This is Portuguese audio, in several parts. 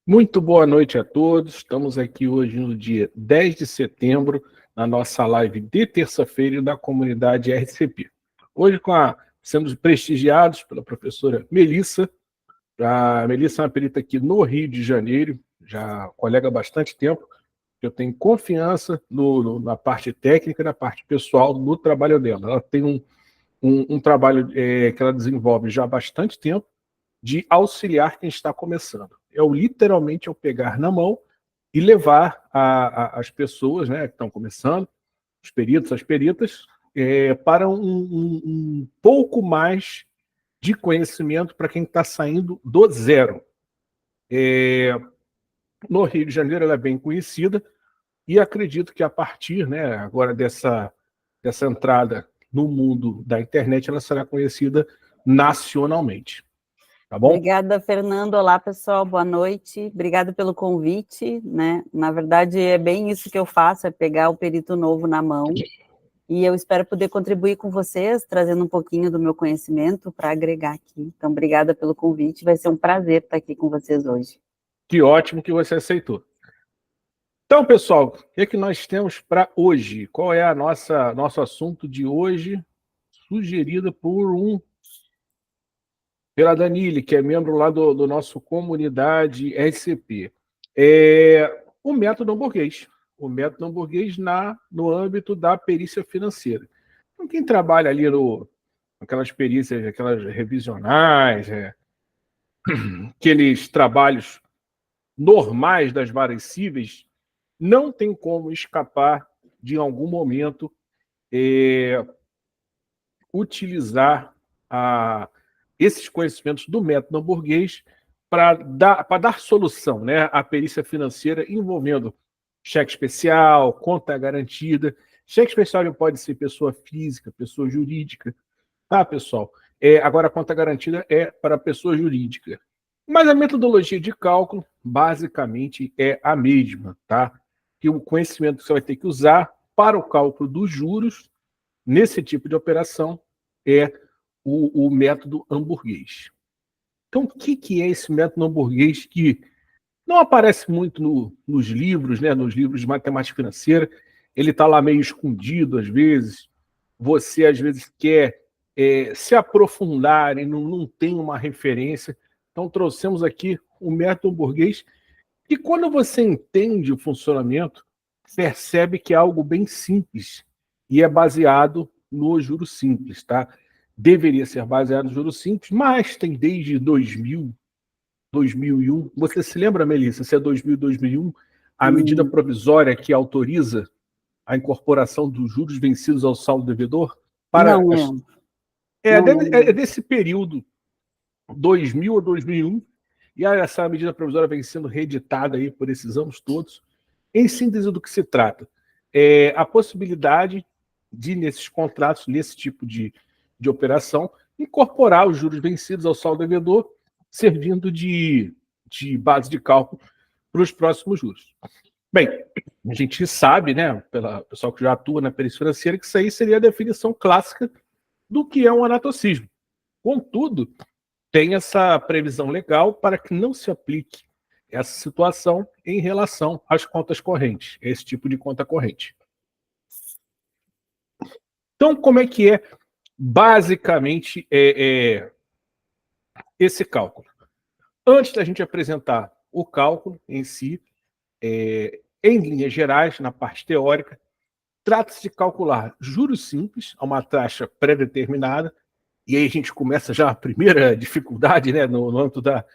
Muito boa noite a todos. Estamos aqui hoje no dia 10 de setembro, na nossa live de terça-feira da comunidade RCP. Hoje sendo prestigiados pela professora Melissa. A Melissa é uma perita aqui no Rio de Janeiro, já colega há bastante tempo. Eu tenho confiança na parte técnica e na parte pessoal no trabalho dela. Ela tem um trabalho que ela desenvolve já há bastante tempo, de auxiliar quem está começando. Literalmente eu pegar na mão e levar as pessoas, né, que estão começando, os peritos, as peritas, para um pouco mais de conhecimento para quem está saindo do zero. No Rio de Janeiro ela é bem conhecida e acredito que a partir, né, agora dessa entrada no mundo da internet, ela será conhecida nacionalmente. Tá bom? Obrigada, Fernando. Olá, pessoal, boa noite. Obrigada pelo convite, né? Na verdade, é bem isso que eu faço, é pegar o perito novo na mão, e eu espero poder contribuir com vocês, trazendo um pouquinho do meu conhecimento para agregar aqui. Então, obrigada pelo convite, vai ser um prazer estar aqui com vocês hoje. Que ótimo que você aceitou. Então, pessoal, o que nós temos para hoje? Qual é nosso assunto de hoje, sugerido pela Danile, que é membro lá do nosso comunidade SCP. O método hamburguês. O método hamburguês no âmbito da perícia financeira. Então, quem trabalha ali aquelas perícias, aquelas revisionais, aqueles trabalhos normais das varas cíveis, não tem como escapar de, em algum momento, utilizar esses conhecimentos do método hamburguês para dar solução, né, à perícia financeira envolvendo cheque especial, conta garantida. Cheque especial pode ser pessoa física, pessoa jurídica, tá, pessoal? Agora, a conta garantida é para pessoa jurídica. Mas a metodologia de cálculo, basicamente, é a mesma, tá? Que o conhecimento que você vai ter que usar para o cálculo dos juros nesse tipo de operação é o método hamburguês. Então, o que é esse método hamburguês que não aparece muito nos livros, né? Nos livros de matemática financeira? Ele está lá meio escondido, às vezes. Você, às vezes, quer se aprofundar e não tem uma referência. Então, trouxemos aqui o método hamburguês, e quando você entende o funcionamento, percebe que é algo bem simples e é baseado no juros simples, tá? Deveria ser baseado no juros simples, mas tem desde 2000, 2001. Você se lembra, Melissa, se é 2000, 2001, a medida provisória que autoriza a incorporação dos juros vencidos ao saldo devedor? Não lembro. É desse período, 2000 a 2001, e essa medida provisória vem sendo reeditada aí por esses anos todos. Em síntese, do que se trata? A possibilidade de, nesses contratos, nesse tipo de operação, incorporar os juros vencidos ao saldo devedor, servindo de base de cálculo para os próximos juros. Bem, a gente sabe, né, pelo pessoal que já atua na perícia financeira, que isso aí seria a definição clássica do que é um anatocismo. Contudo, tem essa previsão legal para que não se aplique essa situação em relação às contas correntes, esse tipo de conta corrente. Então, como é que é basicamente esse cálculo? Antes da gente apresentar o cálculo em si, em linhas gerais, na parte teórica, trata-se de calcular juros simples a uma taxa pré-determinada, e aí a gente começa já a primeira dificuldade, né, no âmbito da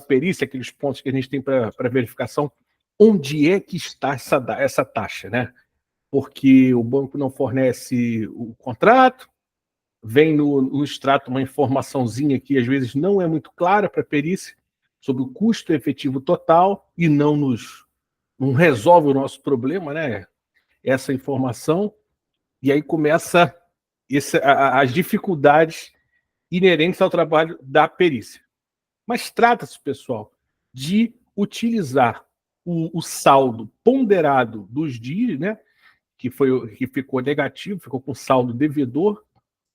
perícia, aqueles pontos que a gente tem para verificação. Onde é que está essa taxa, né? Porque o banco não fornece o contrato, vem no extrato uma informaçãozinha que às vezes não é muito clara para a perícia sobre o custo efetivo total e não resolve o nosso problema, né? Essa informação, e aí começa as dificuldades inerentes ao trabalho da perícia. Mas trata-se, pessoal, de utilizar o saldo ponderado dos dias, né, que ficou negativo, ficou com saldo devedor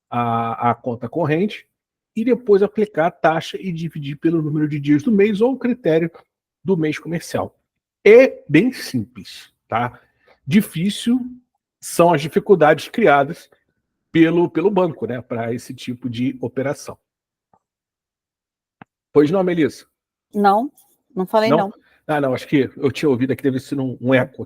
à conta corrente, e depois aplicar a taxa e dividir pelo número de dias do mês ou o critério do mês comercial. É bem simples, tá? Difícil são as dificuldades criadas pelo banco, né, para esse tipo de operação. Pois não, Melissa? Não, não falei Não? não. Ah, não, acho que eu tinha ouvido aqui, deve ser um eco.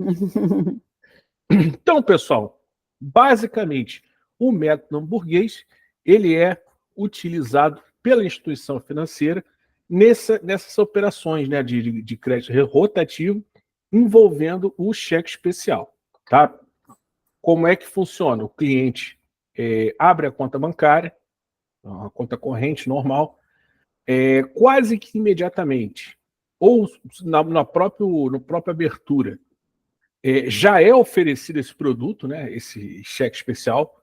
Então, pessoal, basicamente, o método hamburguês, ele é utilizado pela instituição financeira nessas operações, né, de crédito rotativo envolvendo o cheque especial, tá? Como é que funciona? O cliente abre a conta bancária, a conta corrente normal, quase que imediatamente, ou no próprio abertura, já é oferecido esse produto, né, esse cheque especial,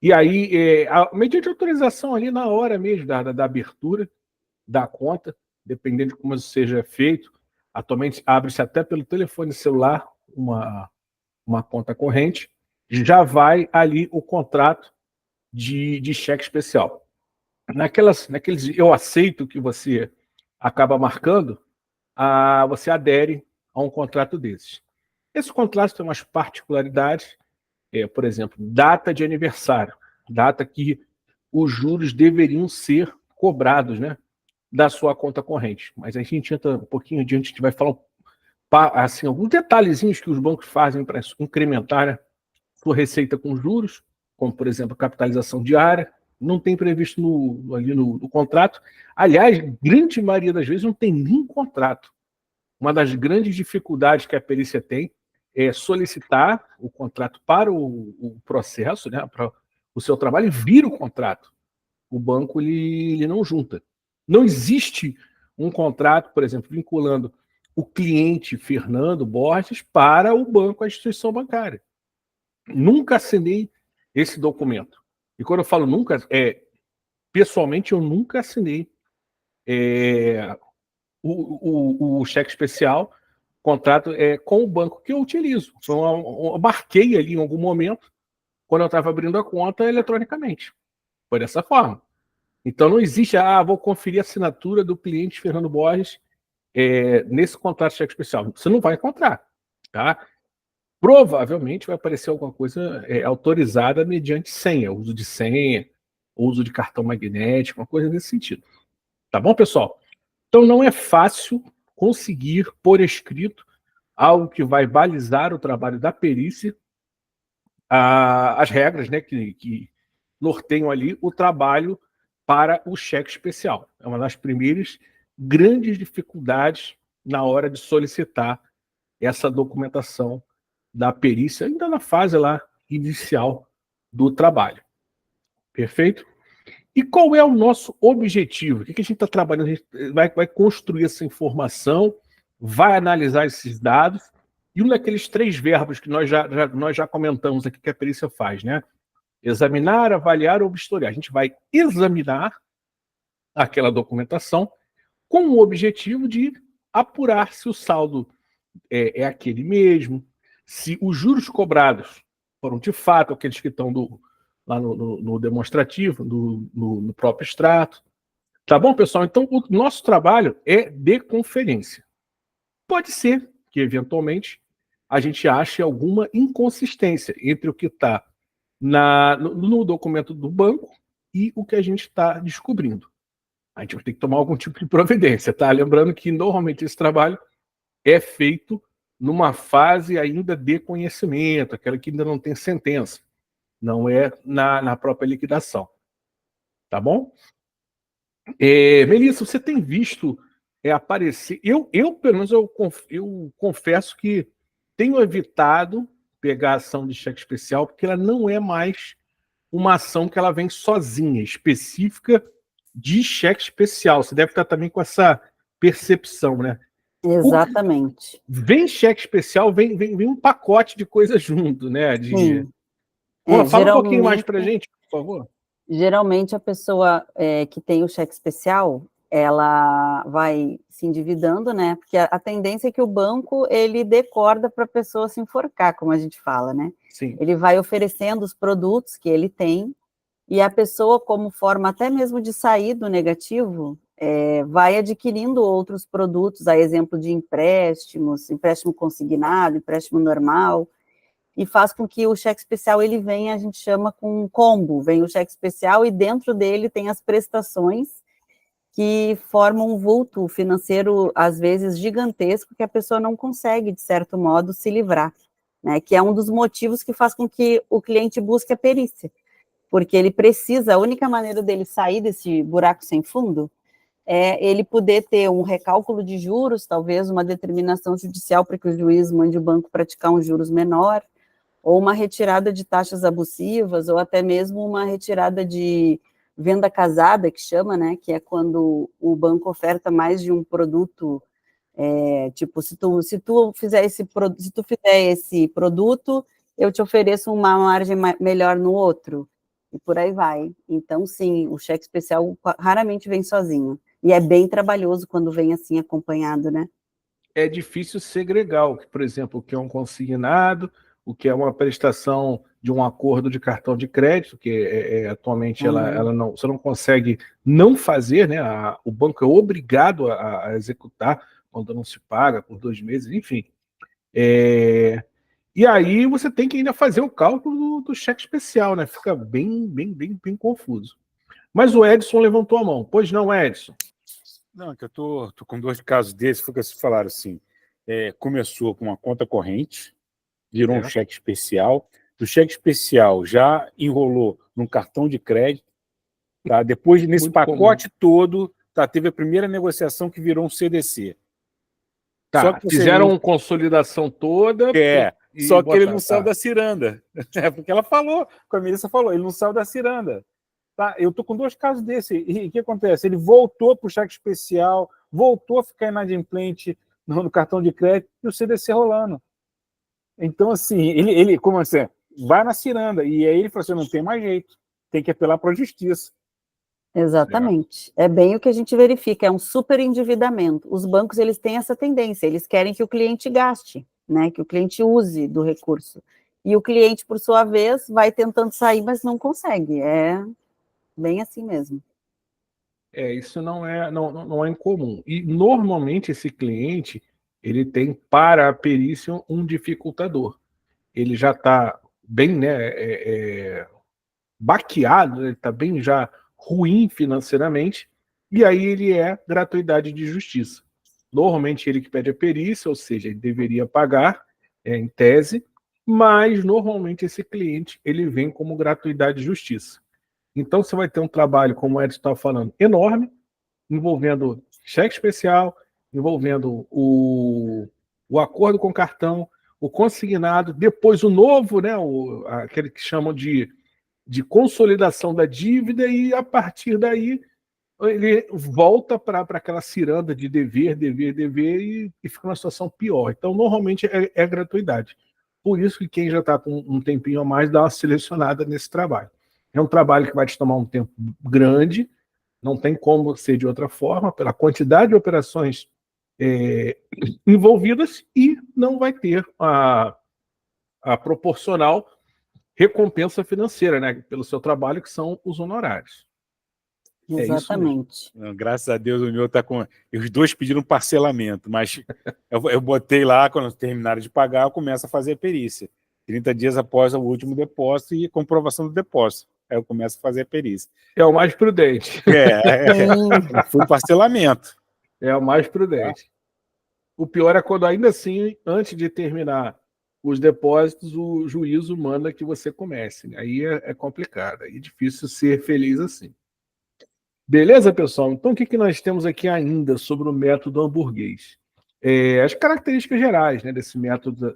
e aí, mediante autorização ali na hora mesmo da abertura da conta, dependendo de como isso seja feito, atualmente abre-se até pelo telefone celular uma conta corrente, já vai ali o contrato de cheque especial. Naqueles eu aceito que você acaba marcando, você adere a um contrato desses. Esse contrato tem umas particularidades, por exemplo, data de aniversário, data que os juros deveriam ser cobrados, né, da sua conta corrente. Mas a gente entra um pouquinho adiante, a gente vai falar assim, alguns detalhezinhos que os bancos fazem para incrementar, né, sua receita com juros, como, por exemplo, capitalização diária, não tem previsto ali no contrato. Aliás, grande maioria das vezes não tem nem contrato. Uma das grandes dificuldades que a perícia tem é solicitar o contrato para o processo, né, para o seu trabalho, e vira o contrato. O banco ele não junta. Não existe um contrato, por exemplo, vinculando o cliente Fernando Borges para o banco, a instituição bancária. Nunca assinei esse documento. E quando eu falo nunca, pessoalmente eu nunca assinei o cheque especial, contrato com o banco que eu utilizo. Então, eu marquei ali em algum momento, quando eu estava abrindo a conta, eletronicamente. Foi dessa forma. Então não existe, vou conferir a assinatura do cliente Fernando Borges nesse contrato de cheque especial. Você não vai encontrar, tá? Provavelmente vai aparecer alguma coisa autorizada mediante senha, uso de senha, uso de cartão magnético, uma coisa nesse sentido. Tá bom, pessoal? Então não é fácil conseguir por escrito algo que vai balizar o trabalho da perícia, as regras, né, que norteiam ali o trabalho para o cheque especial. É uma das primeiras grandes dificuldades na hora de solicitar essa documentação da perícia, ainda na fase lá inicial do trabalho. Perfeito? E qual é o nosso objetivo? O que a gente está trabalhando? A gente vai construir essa informação, vai analisar esses dados, e um daqueles 3 verbos que nós já comentamos aqui que a perícia faz, né? Examinar, avaliar ou vistoriar. A gente vai examinar aquela documentação com o objetivo de apurar se o saldo é aquele mesmo, se os juros cobrados foram de fato aqueles que estão lá no demonstrativo, no próprio extrato. Tá bom, pessoal? Então, o nosso trabalho é de conferência. Pode ser que, eventualmente, a gente ache alguma inconsistência entre o que está no documento do banco e o que a gente está descobrindo. A gente vai ter que tomar algum tipo de providência, tá? Lembrando que, normalmente, esse trabalho é feito numa fase ainda de conhecimento, aquela que ainda não tem sentença, não é na própria liquidação. Tá bom? Melissa, você tem visto aparecer... pelo menos, eu confesso que tenho evitado pegar a ação de cheque especial, porque ela não é mais uma ação que ela vem sozinha, específica de cheque especial. Você deve estar também com essa percepção, né? Exatamente. Vem cheque especial, vem um pacote de coisas junto, né? Sim. Fala um pouquinho mais para a gente, por favor. Geralmente a pessoa que tem o cheque especial, ela vai se endividando, né? Porque a tendência é que o banco, ele dê corda para a pessoa se enforcar, como a gente fala, né? Sim. Ele vai oferecendo os produtos que ele tem, e a pessoa, como forma até mesmo de sair do negativo, vai adquirindo outros produtos, a exemplo de empréstimos, empréstimo consignado, empréstimo normal, e faz com que o cheque especial ele venha, a gente chama com um combo, vem o cheque especial e dentro dele tem as prestações que formam um vulto financeiro, às vezes, gigantesco, que a pessoa não consegue, de certo modo, se livrar, né? Que é um dos motivos que faz com que o cliente busque a perícia, porque ele precisa, a única maneira dele sair desse buraco sem fundo é ele poder ter um recálculo de juros, talvez uma determinação judicial para que o juiz mande o banco praticar um juros menor, ou uma retirada de taxas abusivas, ou até mesmo uma retirada de venda casada, que chama, né, que é quando o banco oferta mais de um produto, tipo, se tu fizer esse produto, eu te ofereço uma margem melhor no outro, e por aí vai. Então, sim, o cheque especial raramente vem sozinho, e é bem trabalhoso quando vem assim acompanhado, né? É difícil segregar, por exemplo, o que é um consignado, o que é uma prestação de um acordo de cartão de crédito, que atualmente ela não, você não consegue não fazer, né? O banco é obrigado a executar quando não se paga por 2 meses, enfim. E aí você tem que ainda fazer o cálculo do cheque especial, né? Fica bem confuso. Mas o Edson levantou a mão. Pois não, Edson? Não, é que eu tô com 2 casos desses, foi que vocês falaram assim, começou com uma conta corrente, virou um cheque especial, do cheque especial já enrolou num cartão de crédito, tá? Depois, nesse pacote todo, teve a primeira negociação que virou um CDC. Só que fizeram consolidação toda. Só que ele não saiu da ciranda. Porque ela falou, a Melissa falou, ele não saiu da ciranda. Tá? Eu tô com 2 casos desse. E o que acontece? Ele voltou para o cheque especial, voltou a ficar inadimplente no cartão de crédito e o CDC rolando. Então, assim, ele como assim, vai na ciranda. E aí ele falou assim, não tem mais jeito, tem que apelar para a justiça. Exatamente. É bem o que a gente verifica, é um super endividamento. Os bancos, eles têm essa tendência, eles querem que o cliente gaste, né, que o cliente use do recurso. E o cliente, por sua vez, vai tentando sair, mas não consegue. É bem assim mesmo. Isso não é incomum. E, normalmente, esse cliente, ele tem, para a perícia, um dificultador. Ele já está bem, né, baqueado, ele está bem já ruim financeiramente, e aí ele é gratuidade de justiça. Normalmente ele que pede a perícia, ou seja, ele deveria pagar, em tese, mas normalmente esse cliente ele vem como gratuidade de justiça. Então você vai ter um trabalho, como o Edson estava falando, enorme, envolvendo cheque especial, envolvendo o acordo com o cartão, o consignado, depois o novo, né, aquele que chamam de consolidação da dívida, e a partir daí ele volta para aquela ciranda de dever, e fica numa situação pior. Então, normalmente é gratuidade. Por isso que quem já está com um tempinho a mais dá uma selecionada nesse trabalho. É um trabalho que vai te tomar um tempo grande, não tem como ser de outra forma, pela quantidade de operações envolvidas, e não vai ter a proporcional recompensa financeira, né, pelo seu trabalho, que são os honorários. Exatamente. Graças a Deus o meu está com... Os 2 pediram parcelamento, mas eu botei lá, quando terminaram de pagar, eu começo a fazer a perícia. 30 dias após o último depósito e comprovação do depósito. Aí eu começo a fazer a perícia. É o mais prudente. Foi parcelamento. É o mais prudente. O pior é quando, ainda assim, antes de terminar os depósitos, o juízo manda que você comece. Aí é complicado, aí é difícil ser feliz assim. Beleza, pessoal? Então, o que nós temos aqui ainda sobre o método hamburguês? As características gerais, né, desse método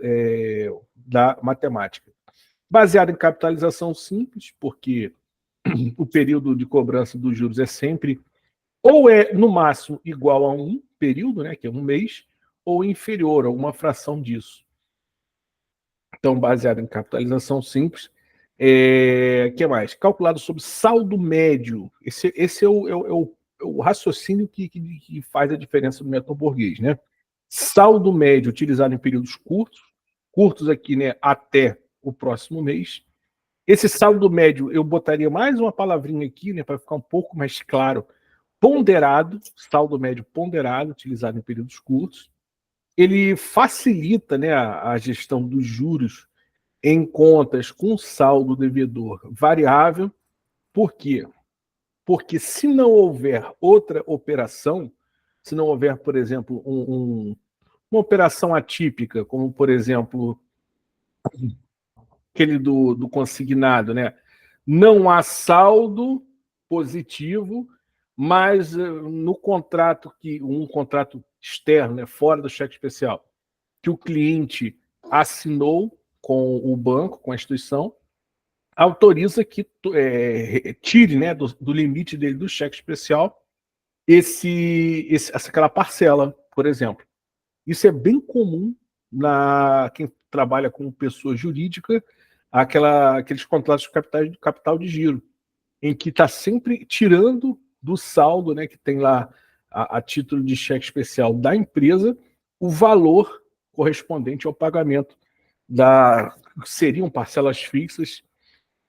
da matemática. Baseado em capitalização simples, porque o período de cobrança dos juros é sempre, ou no máximo, igual a um período, né, que é um mês, ou inferior a uma fração disso. Então, baseado em capitalização simples. Que mais? Calculado sobre saldo médio. Esse é o raciocínio que faz a diferença do método hamburguês, né? Saldo médio utilizado em períodos curtos aqui, né, até o próximo mês. Esse saldo médio, eu botaria mais uma palavrinha aqui, né, para ficar um pouco mais claro ponderado, saldo médio ponderado, utilizado em períodos curtos. Ele facilita, né, a gestão dos juros em contas com saldo devedor variável. Por quê? Porque se não houver outra operação, se não houver, por exemplo, uma operação atípica, como, por exemplo, aquele do consignado, né? Não há saldo positivo, mas no contrato, um contrato externo, né, fora do cheque especial, que o cliente assinou com o banco, com a instituição, autoriza que tire, né, do limite dele do cheque especial aquela parcela, por exemplo. Isso é bem comum quem trabalha com pessoa jurídica, aqueles contratos de capital de giro, em que está sempre tirando do saldo, né, que tem lá a título de cheque especial da empresa, o valor correspondente ao pagamento seriam parcelas fixas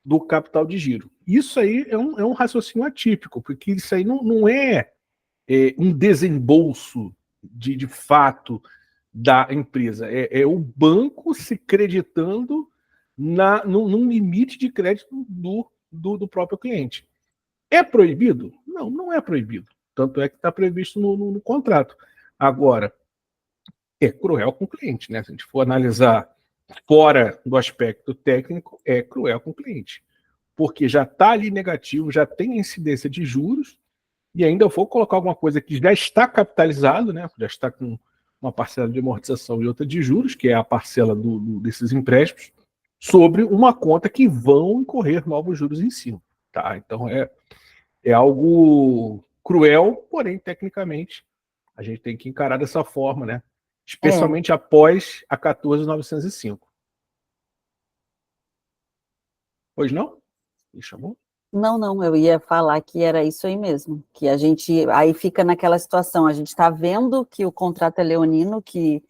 do capital de giro. Isso aí é um raciocínio atípico, porque isso aí não é um desembolso de fato da empresa. É o banco se creditando num limite de crédito do próprio cliente. É proibido? Não, não é proibido. Tanto é que está previsto no contrato. Agora, é cruel com o cliente, né? Se a gente for analisar fora do aspecto técnico, é cruel com o cliente. Porque já está ali negativo, já tem incidência de juros, e ainda eu vou colocar alguma coisa que já está capitalizado, né? Já está com uma parcela de amortização e outra de juros, que é a parcela desses empréstimos, sobre uma conta que vão incorrer novos juros em cima. Tá? Então é algo cruel, porém, tecnicamente, a gente tem que encarar dessa forma, né? Especialmente após a 14.905. Pois não? Me chamou? Não, eu ia falar que era isso aí mesmo, que a gente, aí fica naquela situação, a gente está vendo que o contrato é leonino, que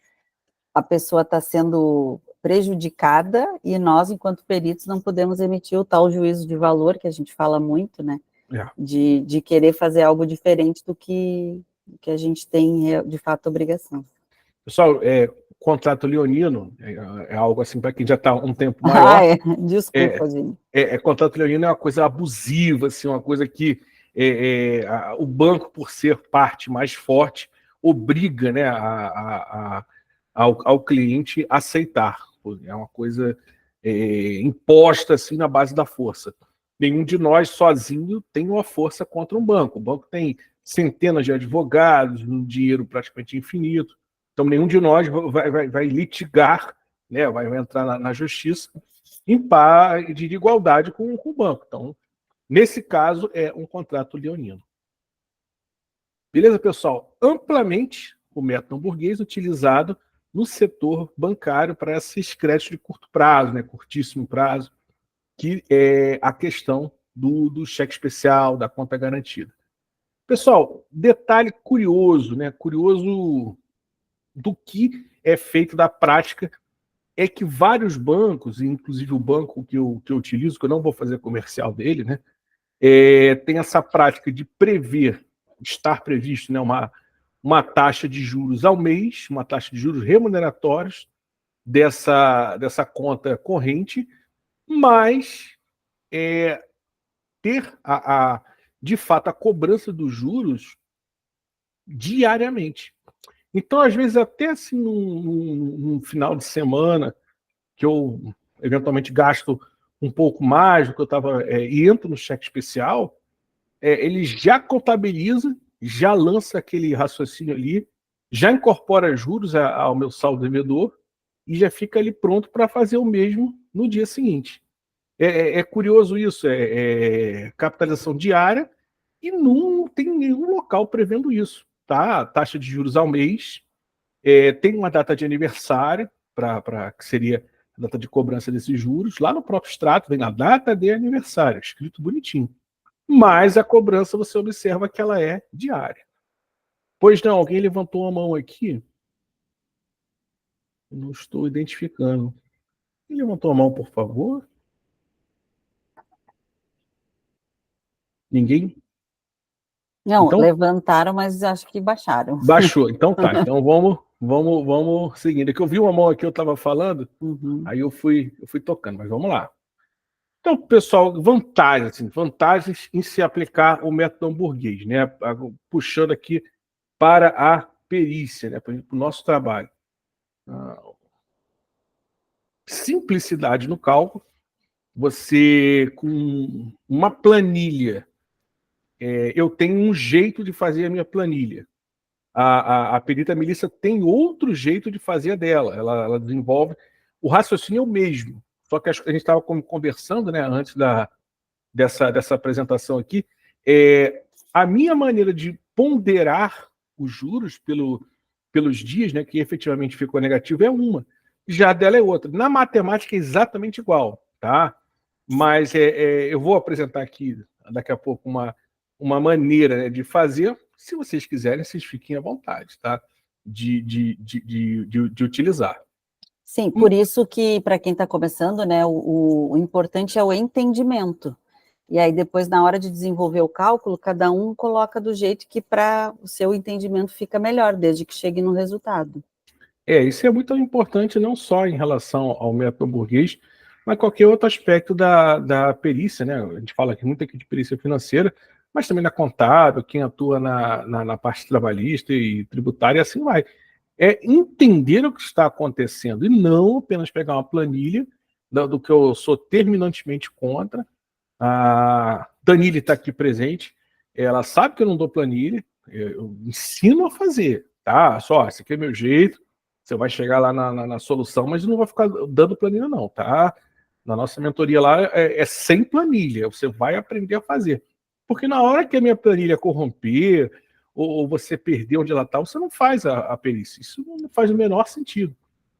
a pessoa está sendo prejudicada, e nós, enquanto peritos, não podemos emitir o tal juízo de valor, que a gente fala muito, né, de querer fazer algo diferente do que a gente tem, de fato, obrigação. Pessoal, contrato leonino é algo assim, para quem já está um tempo maior. Desculpa, gente. Contrato leonino é uma coisa abusiva, assim, uma coisa que o banco, por ser parte mais forte, obriga, né, ao cliente a aceitar. É uma coisa imposta assim, na base da força. Nenhum de nós sozinho tem uma força contra um banco. O banco tem centenas de advogados, um dinheiro praticamente infinito. Então, nenhum de nós vai litigar, né, vai entrar na justiça em par de igualdade com o banco. Então, nesse caso, é um contrato leonino. Beleza, pessoal? Amplamente o método hamburguês utilizado no setor bancário para esses créditos de curto prazo, né, curtíssimo prazo, que é a questão do cheque especial, da conta garantida. Pessoal, detalhe curioso, né, curioso do que é feito da prática, é que vários bancos, inclusive o banco que eu utilizo, que eu não vou fazer comercial dele, né, tem essa prática de estar previsto, né, uma taxa de juros ao mês, uma taxa de juros remuneratórios dessa conta corrente, mas ter de fato a cobrança dos juros diariamente. Então, às vezes, até assim, num final de semana, que eu eventualmente gasto um pouco mais do que eu estava, e entro no cheque especial, ele já contabiliza, já lança aquele raciocínio ali, já incorpora juros ao meu saldo devedor e já fica ali pronto para fazer o mesmo no dia seguinte. É curioso isso, capitalização diária, e não tem nenhum local prevendo isso. Tá? Taxa de juros ao mês, tem uma data de aniversário, que seria a data de cobrança desses juros. Lá no próprio extrato vem a data de aniversário, escrito bonitinho. Mas a cobrança você observa que ela é diária. Pois não, alguém levantou a mão aqui? Não estou identificando. Quem levantou a mão, por favor? Ninguém? Não, então, levantaram, mas acho que baixaram. Baixou, então tá. Então vamos seguindo. É que eu vi uma mão aqui, eu estava falando, aí eu fui tocando, mas vamos lá. Então, pessoal, vantagens em se aplicar o método hamburguês, né? Puxando aqui para a perícia, né? Para o nosso trabalho. Simplicidade no cálculo. Você, com uma planilha, eu tenho um jeito de fazer a minha planilha. A perita Melissa tem outro jeito de fazer a dela. Ela desenvolve. O raciocínio é o mesmo. Só que a gente estava conversando, né, antes dessa apresentação aqui. A minha maneira de ponderar os juros pelos dias, né, que efetivamente ficou negativo, é uma. Já a dela é outra. Na matemática é exatamente igual, tá? Mas eu vou apresentar aqui daqui a pouco uma maneira, né, de fazer. Se vocês quiserem, vocês fiquem à vontade, tá? De utilizar. Sim, por isso que, para quem está começando, né, o importante é o entendimento. E aí, depois, na hora de desenvolver o cálculo, cada um coloca do jeito que para o seu entendimento fica melhor, desde que chegue no resultado. Isso é muito importante, não só em relação ao método hamburguês, mas qualquer outro aspecto da perícia, né? A gente fala aqui muito aqui de perícia financeira, mas também na contábil, quem atua na parte trabalhista e tributária, assim vai. É entender o que está acontecendo e não apenas pegar uma planilha do que eu sou terminantemente contra. A Danile está aqui presente, ela sabe que eu não dou planilha, eu ensino a fazer, tá? Só, esse aqui é meu jeito, você vai chegar lá na solução, mas não vai ficar dando planilha não, tá? Na nossa mentoria lá é sem planilha, você vai aprender a fazer. Porque na hora que a minha planilha corromper, ou você perder onde ela está, você não faz a perícia. Isso não faz o menor sentido.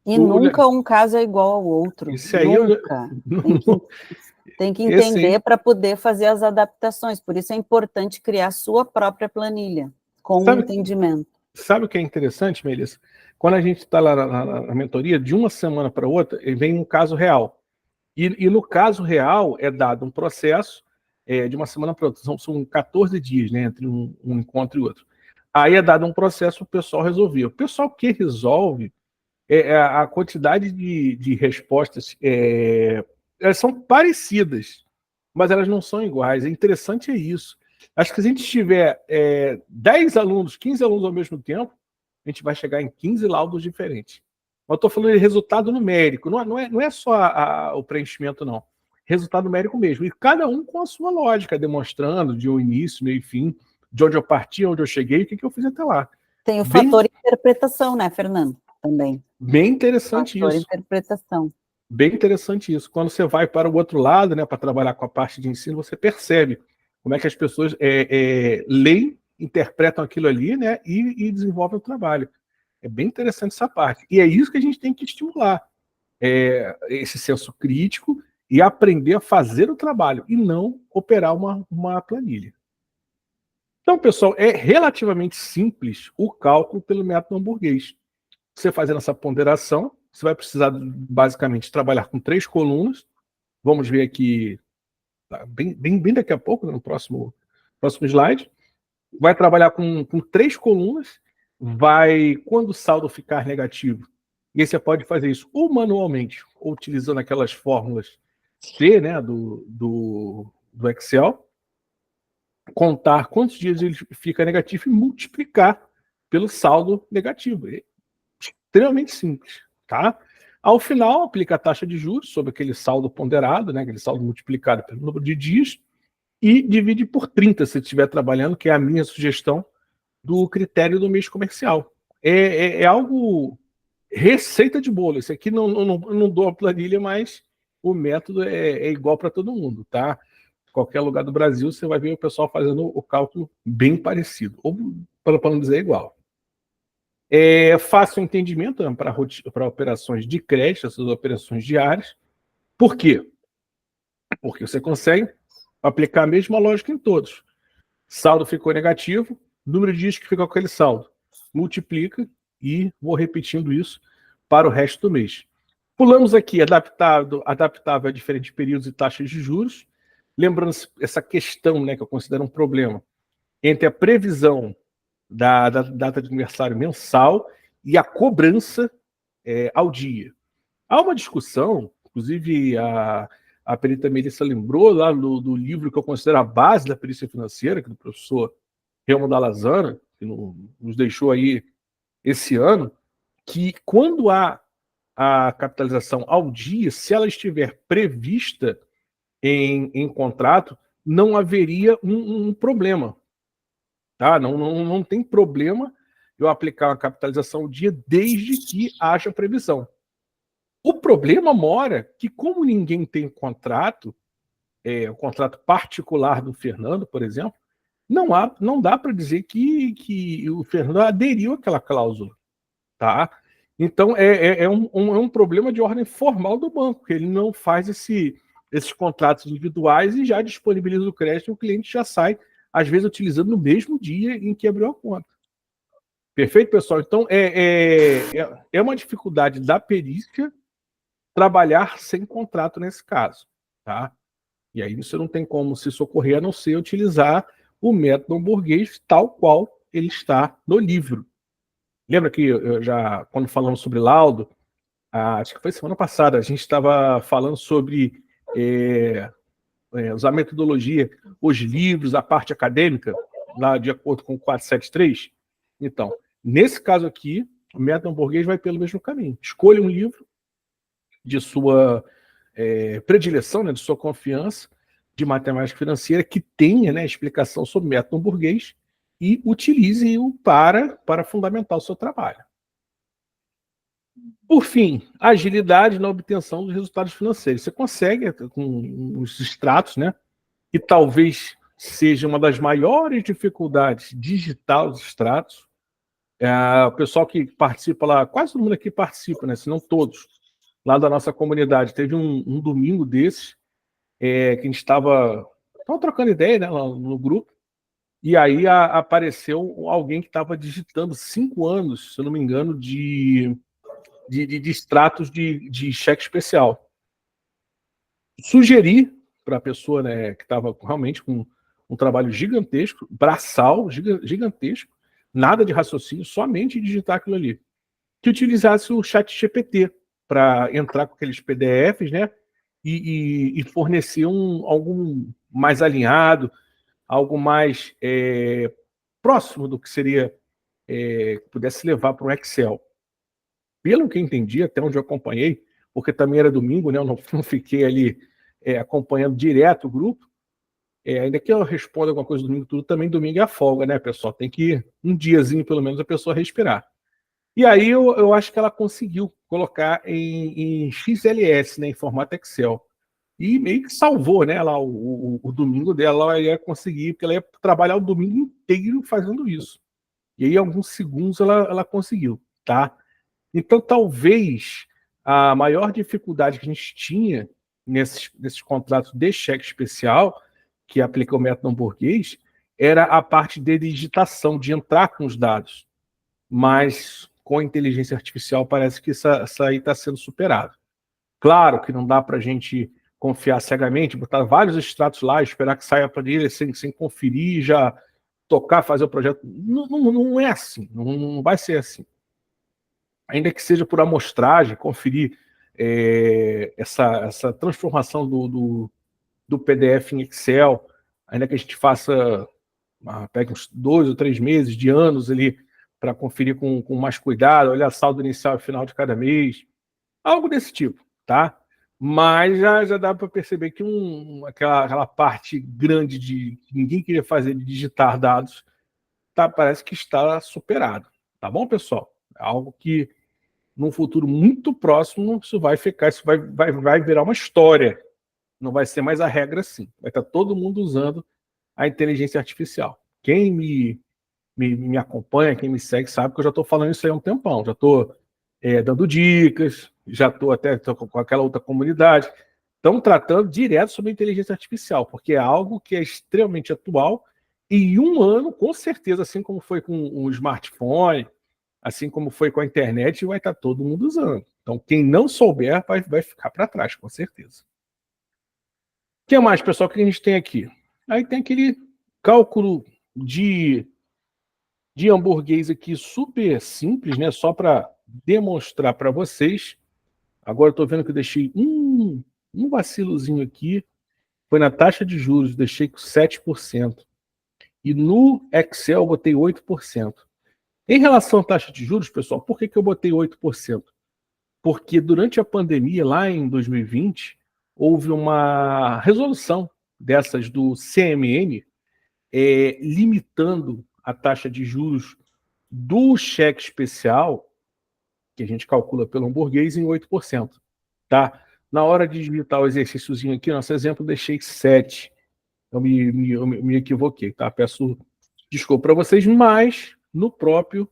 E nunca um caso é igual ao outro. Isso aí nunca. Tem que entender para poder fazer as adaptações. Por isso é importante criar sua própria planilha, com o entendimento. Sabe o que é interessante, Melissa? Quando a gente está lá na mentoria, de uma semana para outra, vem um caso real. E no caso real é dado um processo de uma semana para outra. São 14 dias, né, entre um encontro e outro. Aí é dado um processo para o pessoal resolver. O pessoal que resolve, a quantidade de respostas elas são parecidas, mas elas não são iguais. É interessante isso. Acho que se a gente tiver 10 alunos, 15 alunos ao mesmo tempo, a gente vai chegar em 15 laudos diferentes. Eu estou falando de resultado numérico, não é só o preenchimento, não. Resultado numérico mesmo. E cada um com a sua lógica, demonstrando de um início, meio e fim, de onde eu parti, onde eu cheguei, o que eu fiz até lá. Tem o fator interpretação, né, Fernando? Também. Bem interessante fator isso. Interpretação. Bem interessante isso. Quando você vai para o outro lado, né, para trabalhar com a parte de ensino, você percebe como é que as pessoas leem, interpretam aquilo ali, né, e desenvolvem o trabalho. É bem interessante essa parte. E é isso que a gente tem que estimular. Esse senso crítico e aprender a fazer o trabalho e não operar uma planilha. Então, pessoal, é relativamente simples o cálculo pelo método hamburguês. Você fazendo essa ponderação, você vai precisar basicamente trabalhar com 3 colunas. Vamos ver aqui bem daqui a pouco, no próximo slide. Vai trabalhar com 3 colunas. Quando o saldo ficar negativo, e aí você pode fazer isso ou manualmente, ou utilizando aquelas fórmulas T, né, do Excel, contar quantos dias ele fica negativo e multiplicar pelo saldo negativo. É extremamente simples, tá? Ao final, aplica a taxa de juros sobre aquele saldo ponderado, né, aquele saldo multiplicado pelo número de dias, e divide por 30 se estiver trabalhando, que é a minha sugestão do critério do mês comercial. É algo receita de bolo. Esse aqui não dou a planilha, mas o método é igual para todo mundo, tá? Qualquer lugar do Brasil, você vai ver o pessoal fazendo o cálculo bem parecido, ou para não dizer igual. É fácil entendimento, né, para operações de crédito, essas operações diárias. Por quê? Porque você consegue aplicar a mesma lógica em todos. Saldo ficou negativo, número de dias que fica com aquele saldo. Multiplica e vou repetindo isso para o resto do mês. Pulamos aqui, adaptável a diferentes períodos e taxas de juros. Lembrando essa questão, né, que eu considero um problema. entre a previsão da data de aniversário mensal e a cobrança ao dia. Há uma discussão, inclusive a perita Melissa lembrou lá do livro que eu considero a base da perícia financeira, que é do professor Remo Dallazana, que nos deixou aí esse ano, que quando há a capitalização ao dia, se ela estiver prevista em contrato, não haveria um problema. Tá? Não tem problema eu aplicar uma capitalização ao dia desde que haja previsão. O problema mora que, como ninguém tem contrato, o contrato particular do Fernando, por exemplo, não dá para dizer que o Fernando aderiu àquela cláusula. Tá? Então, é um problema de ordem formal do banco, que ele não faz esses contratos individuais e já disponibiliza o crédito e o cliente já sai, às vezes, utilizando no mesmo dia em que abriu a conta. Perfeito, pessoal? Então, é uma dificuldade da perícia trabalhar sem contrato nesse caso. Tá? E aí você não tem como se socorrer a não ser utilizar o método hamburguês tal qual ele está no livro. Lembra que quando falamos sobre laudo, acho que foi semana passada, a gente estava falando sobre usar a metodologia, os livros, a parte acadêmica, lá de acordo com o 473. Então, nesse caso aqui, o método hamburguês vai pelo mesmo caminho. Escolha um livro de sua predileção, né, de sua confiança, de matemática financeira, que tenha, né, explicação sobre o método hamburguês e utilize-o para fundamentar o seu trabalho. Por fim, agilidade na obtenção dos resultados financeiros. Você consegue, com os extratos, né, que talvez seja uma das maiores dificuldades digitar os extratos. O pessoal que participa lá, quase todo mundo aqui participa, né, se não todos, lá da nossa comunidade. Teve um domingo desses, que a gente estava trocando ideia, né, lá no grupo, e aí apareceu alguém que estava digitando 5 anos, se eu não me engano, de extratos de cheque especial. Sugeri para a pessoa, né, que estava realmente com um trabalho gigantesco, braçal, gigantesco, nada de raciocínio, somente digitar aquilo ali, que utilizasse o ChatGPT para entrar com aqueles PDFs, né, e fornecer algo mais alinhado, algo mais próximo do que seria, que pudesse levar para um Excel. Pelo que eu entendi, até onde eu acompanhei, porque também era domingo, né, eu não fiquei ali acompanhando direto o grupo, ainda que eu responda alguma coisa domingo, tudo, também domingo é a folga, né, pessoal? Tem que um diazinho, pelo menos, a pessoa respirar. E aí eu acho que ela conseguiu colocar em XLS, né, em formato Excel. E meio que salvou, né, lá o domingo dela, ela ia conseguir, porque ela ia trabalhar o domingo inteiro fazendo isso. E aí, em alguns segundos, ela conseguiu, tá? Então, talvez a maior dificuldade que a gente tinha nesses contratos de cheque especial, que aplica o método hamburguês, era a parte de digitação, de entrar com os dados. Mas com a inteligência artificial parece que essa aí está sendo superada. Claro que não dá para a gente confiar cegamente, botar vários extratos lá, esperar que saia para ele sem conferir, já tocar, fazer o projeto. Não é assim, não vai ser assim. Ainda que seja por amostragem, conferir essa transformação do PDF em Excel, ainda que a gente faça, pegue uns 2 ou 3 meses, de anos ali, para conferir com mais cuidado, olhar saldo inicial e final de cada mês, algo desse tipo, tá? Mas já dá para perceber que aquela parte grande que ninguém queria fazer de digitar dados, parece que está superado, tá bom, pessoal? É algo que num futuro muito próximo isso vai virar uma história, não vai ser mais a regra assim, vai estar todo mundo usando a inteligência artificial. Quem me acompanha, quem me segue, sabe que eu já estou falando isso aí há um tempão, já estou dando dicas, já estou com aquela outra comunidade, estão tratando direto sobre a inteligência artificial, porque é algo que é extremamente atual, e em um ano, com certeza, assim como foi com o smartphone, assim como foi com a internet, vai estar todo mundo usando. Então, quem não souber vai ficar para trás, com certeza. O que mais, pessoal, que a gente tem aqui? Aí tem aquele cálculo de hamburguês aqui super simples, né? Só para demonstrar para vocês. Agora eu estou vendo que eu deixei um vacilozinho aqui. Foi na taxa de juros, deixei com 7%. E no Excel eu botei 8%. Em relação à taxa de juros, pessoal, por que eu botei 8%? Porque durante a pandemia, lá em 2020, houve uma resolução dessas do CMN, limitando a taxa de juros do cheque especial, que a gente calcula pelo hamburguês, em 8%. Tá? Na hora de digitar o exercíciozinho aqui, nosso exemplo, deixei 7%. Eu me equivoquei, tá? Peço desculpa para vocês, mas no próprio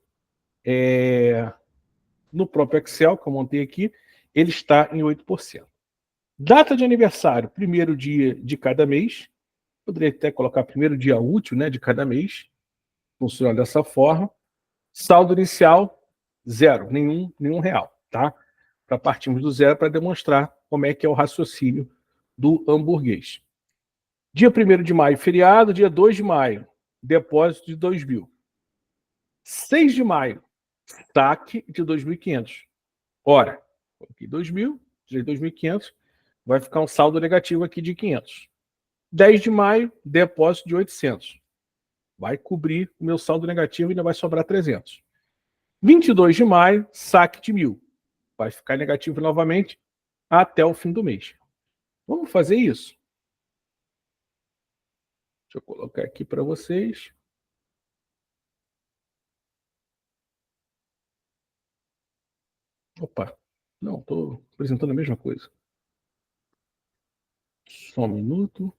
Excel que eu montei aqui, ele está em 8%. Data de aniversário, primeiro dia de cada mês. Poderia até colocar primeiro dia útil, né, de cada mês. Funciona dessa forma. Saldo inicial, 0, nenhum real, tá? Para partirmos do zero para demonstrar como é que é o raciocínio do hamburguês. Dia 1º de maio, feriado. Dia 2 de maio, depósito de 2.000. 6 de maio, saque de 2.500. Ora, coloquei 2.000, tirei 2.500, vai ficar um saldo negativo aqui de 500. 10 de maio, depósito de 800. Vai cobrir o meu saldo negativo e ainda vai sobrar 300. 22 de maio, saque de 1.000. Vai ficar negativo novamente até o fim do mês. Vamos fazer isso? Deixa eu colocar aqui para vocês. Opa, não, estou apresentando a mesma coisa. Só um minuto.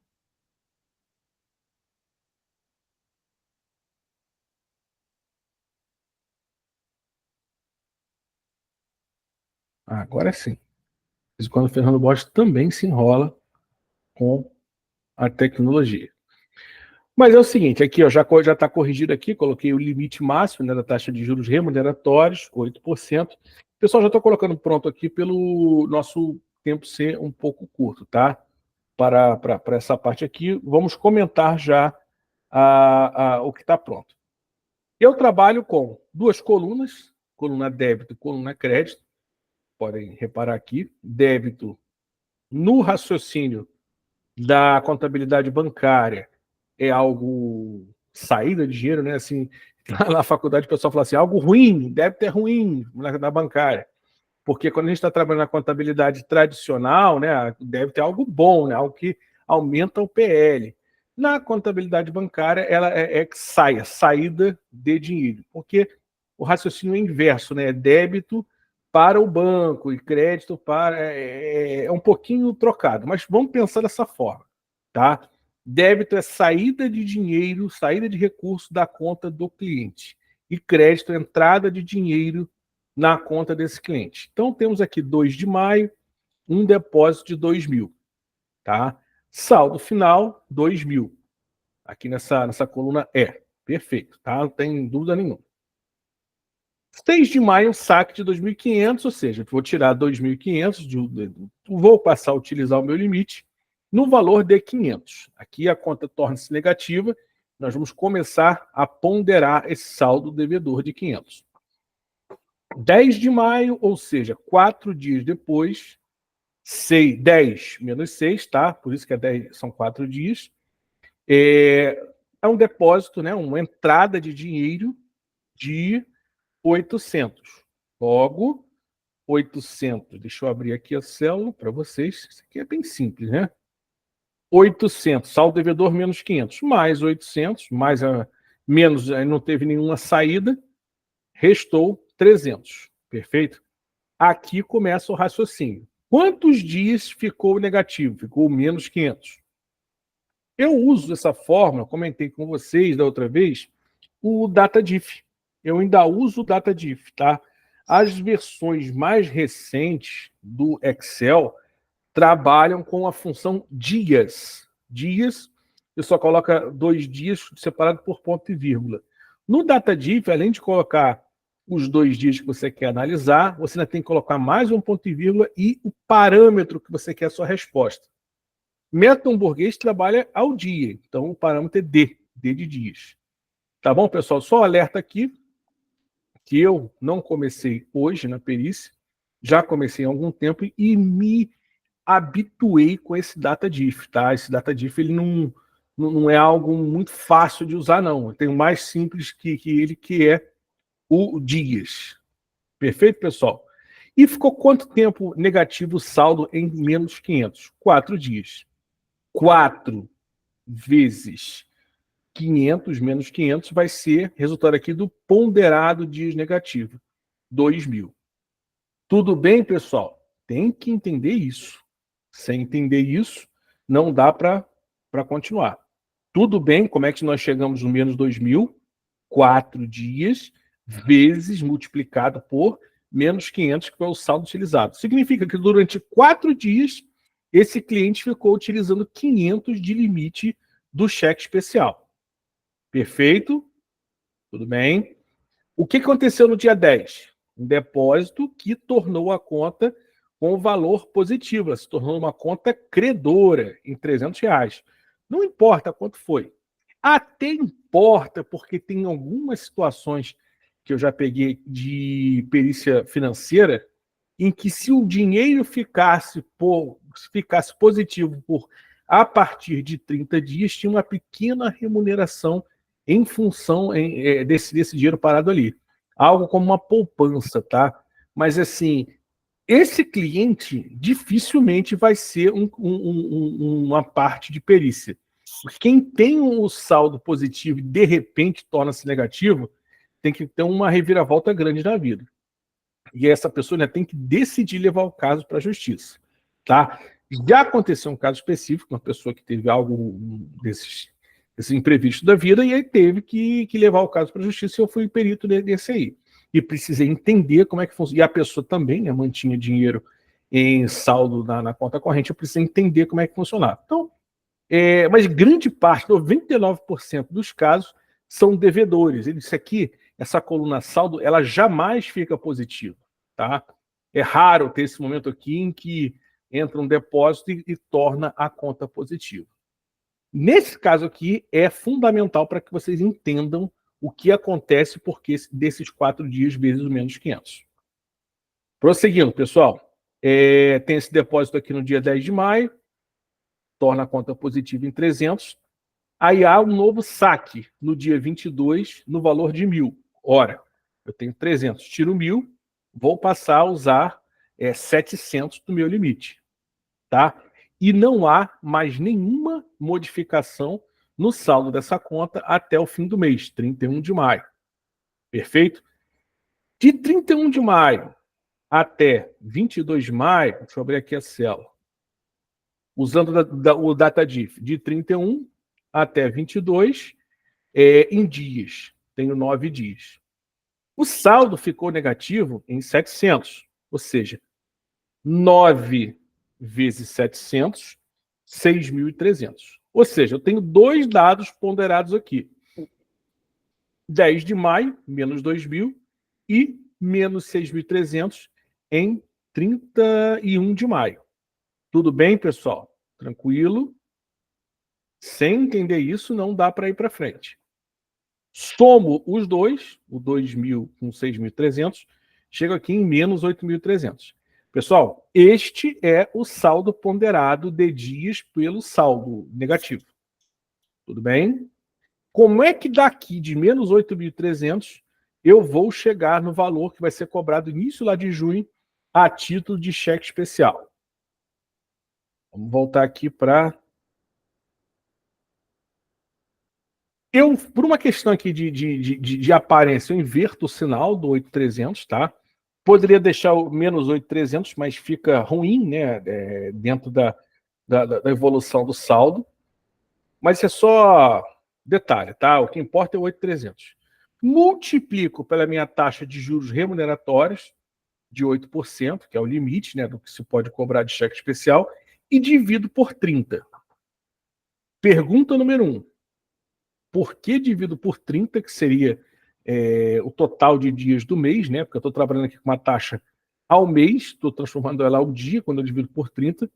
Agora sim. Mas quando o Fernando Bosch também se enrola com a tecnologia. Mas é o seguinte, aqui ó, já está corrigido aqui, coloquei o limite máximo, né, da taxa de juros remuneratórios, 8%. Pessoal, já estou colocando pronto aqui pelo nosso tempo ser um pouco curto, tá? Para essa parte aqui, vamos comentar já o que está pronto. Eu trabalho com duas colunas, coluna débito e coluna crédito. Podem reparar aqui, débito no raciocínio da contabilidade bancária é algo saída de dinheiro, né? Assim, lá na faculdade o pessoal fala assim, algo ruim, débito é ruim na bancária. Porque quando a gente está trabalhando na contabilidade tradicional, né, débito é algo bom, né, algo que aumenta o PL. Na contabilidade bancária, ela é saída de dinheiro, porque o raciocínio é inverso, né? Débito para o banco e crédito para é um pouquinho trocado, mas vamos pensar dessa forma, tá? Débito é saída de dinheiro, saída de recurso da conta do cliente, e crédito é entrada de dinheiro na conta desse cliente. Então temos aqui 2 de maio, um depósito de 2.000, tá? Saldo final 2.000. Aqui nessa coluna perfeito, tá? Não tem dúvida nenhuma. 6 de maio, saque de 2.500, ou seja, vou tirar 2.500, vou passar a utilizar o meu limite no valor de 500. Aqui a conta torna-se negativa, nós vamos começar a ponderar esse saldo devedor de 500. 10 de maio, ou seja, 4 dias depois, 10 menos 6, tá? Por isso que 10 são 4 dias. É um depósito, né? Uma entrada de dinheiro de 800. Logo, 800. Deixa eu abrir aqui a célula para vocês. Isso aqui é bem simples, né? 800, saldo devedor menos 500, mais 800, mais menos, não teve nenhuma saída, restou 300. Perfeito? Aqui começa o raciocínio. Quantos dias ficou negativo? Ficou menos 500. Eu uso essa fórmula, comentei com vocês da outra vez, o DataDiff. Eu ainda uso o DataDiff, tá? As versões mais recentes do Excel trabalham com a função dias. Dias, eu só coloca 2 dias separado por ponto e vírgula. No DataDiff, além de colocar os 2 dias que você quer analisar, você ainda tem que colocar mais um ponto e vírgula e o parâmetro que você quer a sua resposta. Método hamburguês trabalha ao dia, então o parâmetro é D de dias. Tá bom, pessoal? Só alerta aqui que eu não comecei hoje na perícia, já comecei há algum tempo e me habituei com esse DataDiff, tá? Esse DataDiff, ele não é algo muito fácil de usar, não. Tem o mais simples que ele, que é o Dias. Perfeito, pessoal? E ficou quanto tempo negativo o saldo em menos 500? 4 dias. 4 vezes 500 menos 500 vai ser resultado aqui do ponderado dias negativo, 2.000. Tudo bem, pessoal? Tem que entender isso. Sem entender isso, não dá para continuar. Tudo bem, como é que nós chegamos no menos 2.000? 4 dias vezes multiplicado por menos 500, que é o saldo utilizado. Significa que durante 4 dias, esse cliente ficou utilizando 500 de limite do cheque especial. Perfeito? Tudo bem. O que aconteceu no dia 10? Um depósito que tornou a conta com o valor positivo. Ela se tornou uma conta credora em R$300. Não importa quanto foi. Até importa, porque tem algumas situações que eu já peguei de perícia financeira, em que se o dinheiro ficasse positivo a partir de 30 dias, tinha uma pequena remuneração em função desse dinheiro parado ali. Algo como uma poupança, tá? Mas, assim, esse cliente dificilmente vai ser uma parte de perícia. Quem tem um saldo positivo e, de repente, torna-se negativo, tem que ter uma reviravolta grande na vida. E essa pessoa, né, tem que decidir levar o caso para a justiça. Tá? Já aconteceu um caso específico, uma pessoa que teve algo desses imprevistos da vida, e aí teve que levar o caso para a justiça, e eu fui perito desse aí. E precisei entender como é que funciona. E a pessoa também, né, mantinha dinheiro em saldo na conta corrente, eu precisei entender como é que funcionava. Então, mas grande parte, 99% dos casos, são devedores. Isso aqui, essa coluna saldo, ela jamais fica positiva. Tá? É raro ter esse momento aqui em que entra um depósito e torna a conta positiva. Nesse caso aqui, é fundamental para que vocês entendam o que acontece porque desses 4 dias vezes o menos 500. Prosseguindo, pessoal. Tem esse depósito aqui no dia 10 de maio, torna a conta positiva em 300. Aí há um novo saque no dia 22, no valor de 1.000. Ora, eu tenho 300, tiro 1.000, vou passar a usar 700 do meu limite. Tá? E não há mais nenhuma modificação no saldo dessa conta até o fim do mês, 31 de maio. Perfeito? De 31 de maio até 22 de maio, deixa eu abrir aqui a célula, usando o DataDiff, de 31 até 22, em dias, tenho 9 dias. O saldo ficou negativo em 700, ou seja, 9 vezes 700, 6.300. Ou seja, eu tenho 2 dados ponderados aqui. 10 de maio, menos 2.000, e menos 6.300 em 31 de maio. Tudo bem, pessoal? Tranquilo? Sem entender isso, não dá para ir para frente. Somo os dois, o 2.000 com 6.300, chego aqui em menos 8.300. Pessoal, este é o saldo ponderado de dias pelo saldo negativo. Tudo bem? Como é que daqui de menos 8.300 eu vou chegar no valor que vai ser cobrado início lá de junho a título de cheque especial? Vamos voltar aqui para... por uma questão aqui de aparência, eu inverto o sinal do 8.300, tá? Poderia deixar o menos 8.300, mas fica ruim, né? Dentro da evolução do saldo. Mas é só detalhe, tá? O que importa é o 8.300. Multiplico pela minha taxa de juros remuneratórios, de 8%, que é o limite, né, do que se pode cobrar de cheque especial, e divido por 30. Pergunta número 1. Por que divido por 30, que seria o total de dias do mês, né? Porque eu estou trabalhando aqui com uma taxa ao mês, estou transformando ela ao dia quando eu divido por 30.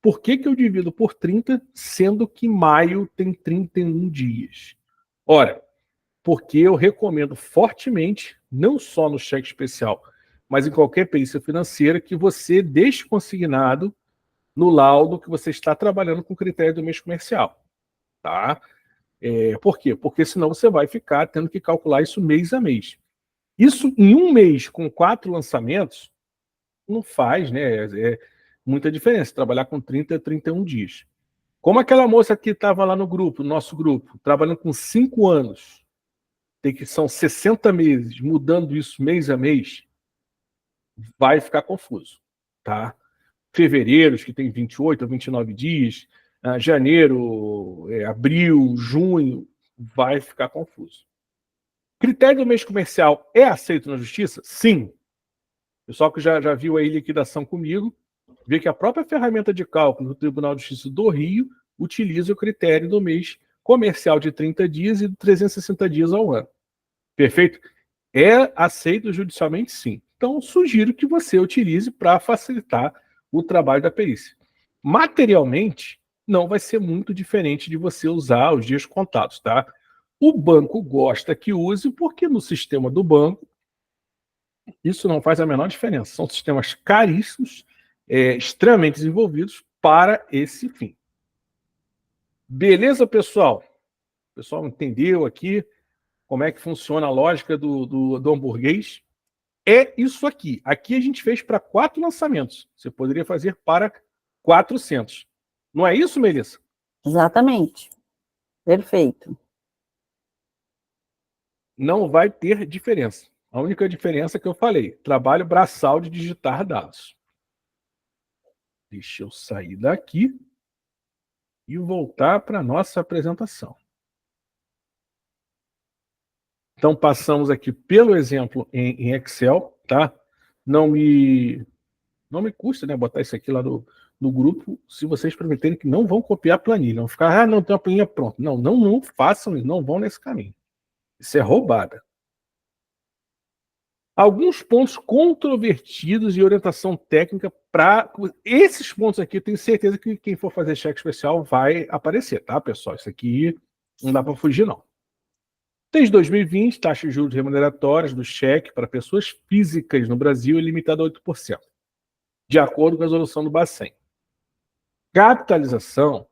Por que eu divido por 30, sendo que maio tem 31 dias? Ora, porque eu recomendo fortemente, não só no cheque especial, mas em qualquer perícia financeira, que você deixe consignado no laudo que você está trabalhando com o critério do mês comercial. Tá? Por quê? Porque senão você vai ficar tendo que calcular isso mês a mês. Isso em um mês com 4 lançamentos não faz, né? Muita diferença trabalhar com 30 a 31 dias. Como aquela moça que estava lá no grupo, no nosso grupo, trabalhando com 5 anos, são 60 meses, mudando isso mês a mês, vai ficar confuso, tá? Fevereiro, que tem 28 ou 29 dias, janeiro, abril, junho, vai ficar confuso. Critério do mês comercial é aceito na justiça? Sim. O pessoal que já viu aí liquidação comigo, vê que a própria ferramenta de cálculo do Tribunal de Justiça do Rio utiliza o critério do mês comercial de 30 dias e de 360 dias ao ano. Perfeito? É aceito judicialmente, sim. Então, sugiro que você utilize para facilitar o trabalho da perícia. Materialmente, não vai ser muito diferente de você usar os dias contados, tá? O banco gosta que use, porque no sistema do banco, isso não faz a menor diferença. São sistemas caríssimos, extremamente desenvolvidos para esse fim. Beleza, pessoal? O pessoal entendeu aqui como é que funciona a lógica do hamburguês? É isso aqui. Aqui a gente fez para 4 lançamentos. Você poderia fazer para 400. Não é isso, Melissa? Exatamente. Perfeito. Não vai ter diferença. A única diferença que eu falei, trabalho braçal de digitar dados. Deixa eu sair daqui e voltar para a nossa apresentação. Então, passamos aqui pelo exemplo em Excel, tá? Não me custa, né, botar isso aqui lá no grupo, se vocês prometerem que não vão copiar a planilha, não ficar, não, tem uma planilha pronta. Não façam isso, não vão nesse caminho. Isso é roubada. Alguns pontos controvertidos e orientação técnica para... Esses pontos aqui, eu tenho certeza que quem for fazer cheque especial vai aparecer, tá, pessoal? Isso aqui não dá para fugir, não. Desde 2020, taxa de juros remuneratórias do cheque para pessoas físicas no Brasil é limitada a 8%, de acordo com a resolução do Bacen. Capitalização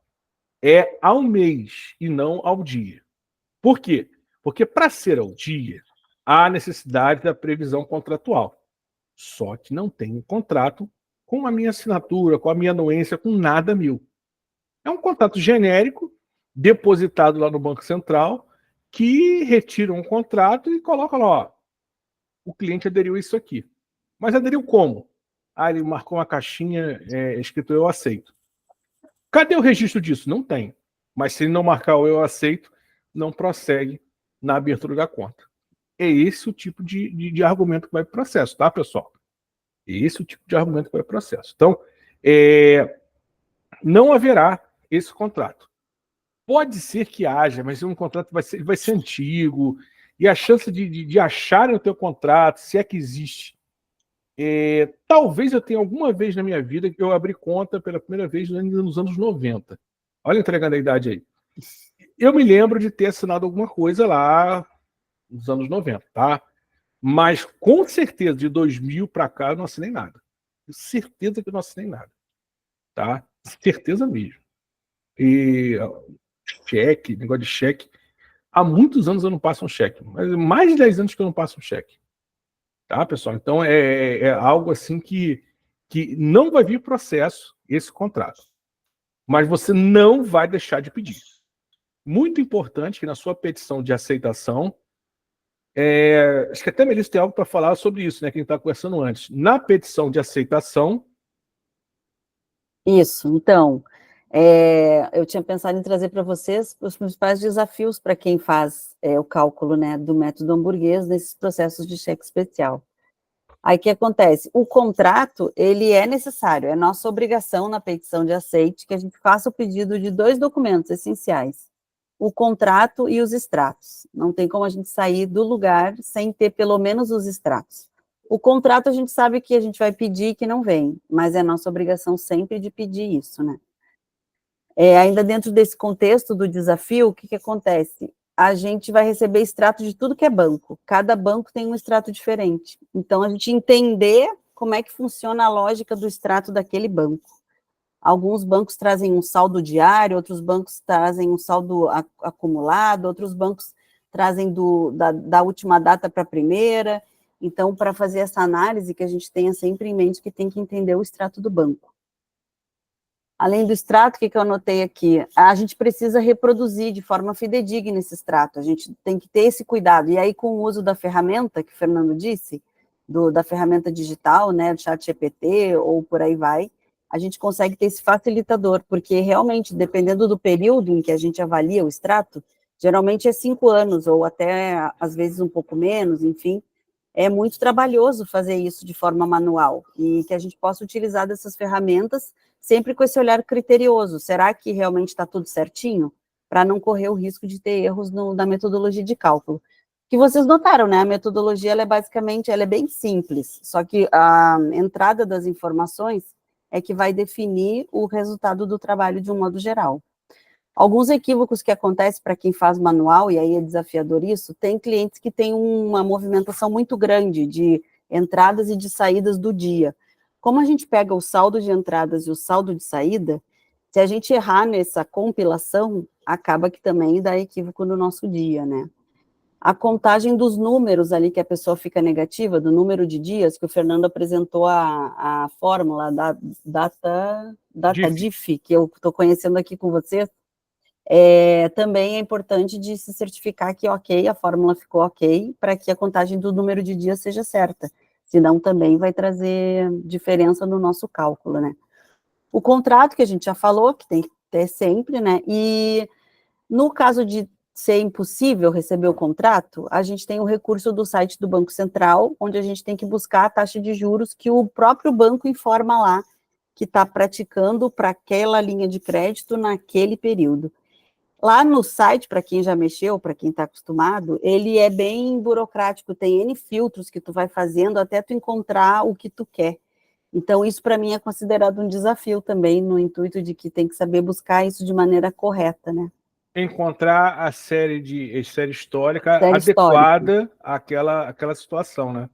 é ao mês e não ao dia. Por quê? Porque para ser ao dia, há necessidade da previsão contratual. Só que não tem um contrato com a minha assinatura, com a minha anuência, com nada meu. É um contrato genérico, depositado lá no Banco Central, que retira um contrato e coloca lá, ó, o cliente aderiu a isso aqui. Mas aderiu como? Ele marcou uma caixinha escrito eu aceito. Cadê o registro disso? Não tem. Mas se ele não marcar o eu aceito, não prossegue na abertura da conta. É esse o tipo de argumento que vai para o processo, tá, pessoal? É esse o tipo de argumento que vai para o processo. Então, não haverá esse contrato. Pode ser que haja, mas um contrato vai ser antigo, e a chance de acharem o teu contrato, se é que existe, talvez eu tenha alguma vez na minha vida que eu abri conta pela primeira vez ainda nos anos 90. Olha entregando a idade aí. Eu me lembro de ter assinado alguma coisa lá nos anos 90, tá? Mas com certeza de 2000 para cá eu não assinei nada. Tenho certeza que eu não assinei nada. Tá? Certeza mesmo. E cheque, negócio de cheque. Há muitos anos eu não passo um cheque. Mas mais de 10 anos que eu não passo um cheque. Tá, pessoal? Então é algo assim que não vai vir processo esse contrato. Mas você não vai deixar de pedir. Muito importante que na sua petição de aceitação, acho que até a Melissa tem algo para falar sobre isso, né? Que a gente está conversando antes. Na petição de aceitação... Isso, então, eu tinha pensado em trazer para vocês os principais desafios para quem faz o cálculo, né, do método hamburguês nesses processos de cheque especial. Aí o que acontece? O contrato, ele é necessário, é nossa obrigação na petição de aceite que a gente faça o pedido de 2 documentos essenciais, o contrato e os extratos. Não tem como a gente sair do lugar sem ter pelo menos os extratos. O contrato a gente sabe que a gente vai pedir que não vem, mas é nossa obrigação sempre de pedir isso, né? Ainda dentro desse contexto do desafio, o que acontece? a gente vai receber extrato de tudo que é banco. Cada banco tem um extrato diferente. Então, a gente entender como é que funciona a lógica do extrato daquele banco. Alguns bancos trazem um saldo diário, outros bancos trazem um saldo acumulado, outros bancos trazem da última data para a primeira. Então, para fazer essa análise, que a gente tenha sempre em mente que tem que entender o extrato do banco. Além do extrato, o que eu anotei aqui? A gente precisa reproduzir de forma fidedigna esse extrato, a gente tem que ter esse cuidado. E aí, com o uso da ferramenta, que o Fernando disse, da ferramenta digital, né, do ChatGPT, ou por aí vai, a gente consegue ter esse facilitador, porque realmente, dependendo do período em que a gente avalia o extrato, geralmente é 5 anos, ou até, às vezes, um pouco menos, enfim, é muito trabalhoso fazer isso de forma manual, e que a gente possa utilizar dessas ferramentas sempre com esse olhar criterioso. Será que realmente está tudo certinho? Para não correr o risco de ter erros na metodologia de cálculo. Que vocês notaram, né? A metodologia, ela é bem simples, só que a entrada das informações é que vai definir o resultado do trabalho de um modo geral. Alguns equívocos que acontecem para quem faz manual, e aí é desafiador isso, tem clientes que têm uma movimentação muito grande de entradas e de saídas do dia. Como a gente pega o saldo de entradas e o saldo de saída, se a gente errar nessa compilação, acaba que também dá equívoco no nosso dia, né? A contagem dos números ali, que a pessoa fica negativa, do número de dias, que o Fernando apresentou a fórmula da DATADIF, que eu estou conhecendo aqui com você, também é importante de se certificar que, ok, a fórmula ficou ok, para que a contagem do número de dias seja certa, senão também vai trazer diferença no nosso cálculo, né? O contrato, que a gente já falou, que tem que ter sempre, né? E no caso de ser impossível receber o contrato, a gente tem o recurso do site do Banco Central, onde a gente tem que buscar a taxa de juros que o próprio banco informa lá, que está praticando para aquela linha de crédito naquele período. Lá no site, para quem já mexeu, para quem está acostumado, ele é bem burocrático, tem N filtros que tu vai fazendo até tu encontrar o que tu quer. Então, isso para mim é considerado um desafio também, no intuito de que tem que saber buscar isso de maneira correta, né? Encontrar a série histórica Série adequada àquela situação, né?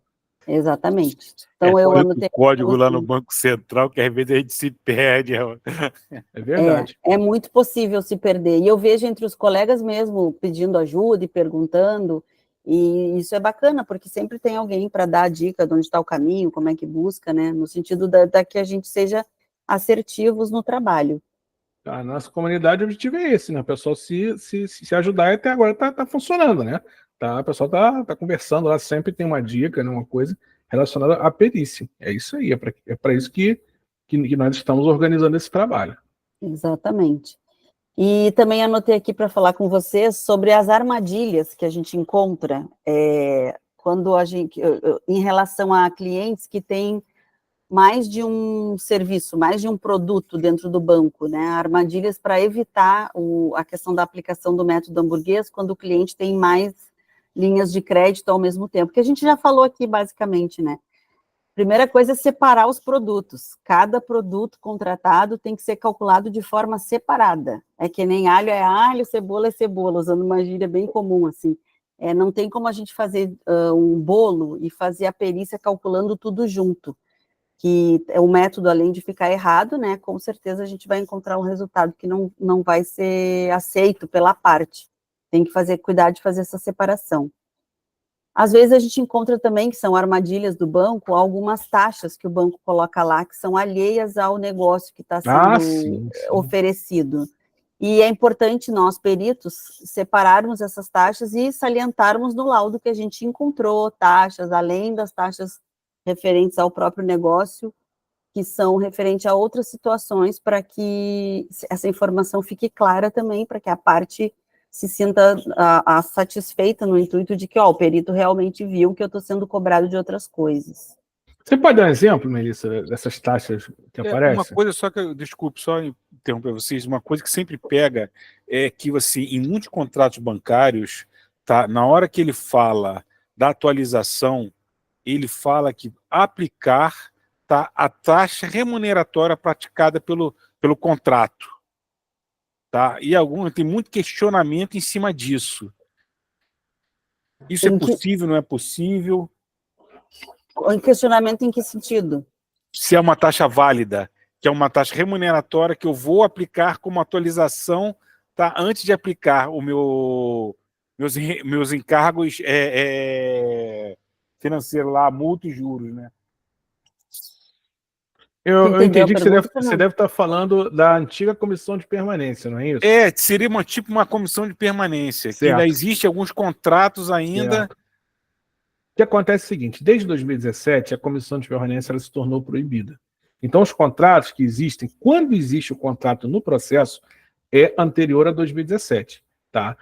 Exatamente. Então, eu anotei o código lá no Banco Central, que às vezes a gente se perde. É verdade. É muito possível se perder. E eu vejo entre os colegas mesmo pedindo ajuda e perguntando, e isso é bacana, porque sempre tem alguém para dar a dica de onde está o caminho, como é que busca, né? No sentido da que a gente seja assertivos no trabalho. A nossa comunidade, o objetivo é esse, né? O pessoal se ajudar, e até agora tá funcionando, né? O pessoal tá conversando lá, sempre tem uma dica, né? Uma coisa relacionada à perícia. É isso aí, é para isso que nós estamos organizando esse trabalho. Exatamente. E também anotei aqui para falar com vocês sobre as armadilhas que a gente encontra quando em relação a clientes que têm mais de um serviço, mais de um produto dentro do banco, né? Armadilhas para evitar a questão da aplicação do método hamburguês quando o cliente tem mais linhas de crédito ao mesmo tempo, que a gente já falou aqui basicamente, né? Primeira coisa é separar os produtos. Cada produto contratado tem que ser calculado de forma separada. É que nem alho é alho, cebola é cebola, usando uma gíria bem comum, assim. Não tem como a gente fazer um bolo e fazer a perícia calculando tudo junto. Que o método, além de ficar errado, né, com certeza a gente vai encontrar um resultado que não vai ser aceito pela parte. Tem que cuidar de fazer essa separação. Às vezes a gente encontra também, que são armadilhas do banco, algumas taxas que o banco coloca lá, que são alheias ao negócio que está sendo oferecido. E é importante nós, peritos, separarmos essas taxas e salientarmos no laudo que a gente encontrou taxas, além das taxas referentes ao próprio negócio, que são referentes a outras situações, para que essa informação fique clara também, para que a parte se sinta satisfeita no intuito de que o perito realmente viu que eu estou sendo cobrado de outras coisas. Você pode dar um exemplo, Melissa, dessas taxas que aparecem? Uma coisa só que, desculpe, só interromper vocês, uma coisa que sempre pega é que, assim, em muitos contratos bancários, tá, na hora que ele fala da atualização, ele fala que aplicar a taxa remuneratória praticada pelo contrato. Tá? E tem muito questionamento em cima disso. Isso é possível, não é possível? Em questionamento em que sentido? Se é uma taxa válida, que é uma taxa remuneratória que eu vou aplicar como atualização, tá, antes de aplicar meus encargos financeiros lá, multa e juros, né? Eu entendi que você deve estar falando da antiga comissão de permanência, não é isso? Seria tipo uma comissão de permanência, certo. Que ainda existe alguns contratos ainda. Certo. O que acontece é o seguinte, desde 2017, a comissão de permanência ela se tornou proibida. Então, os contratos que existem, quando existe o contrato no processo, é anterior a 2017. Tá?